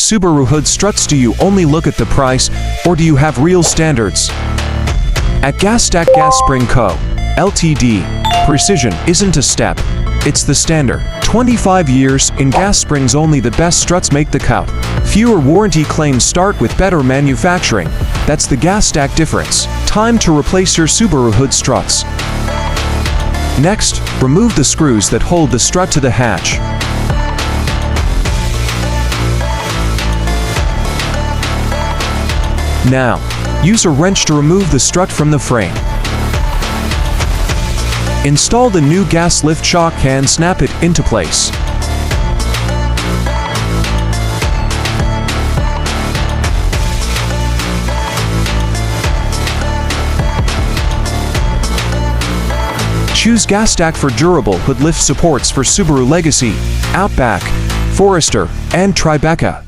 Subaru hood struts? Do you only look at the price, or do you have real standards? At Gastac Gas Spring Co., Ltd., precision isn't a step, it's the standard. 25 years, in gas springs only the best struts make the cut. Fewer warranty claims start with better manufacturing. That's the Gastac difference. Time to replace your Subaru hood struts. Next, remove the screws that hold the strut to the hatch. Now, use a wrench to remove the strut from the frame. Install the new gas lift shock and snap it into place. Choose Gastac for durable hood lift supports for Subaru Legacy, Outback, Forester, and Tribeca.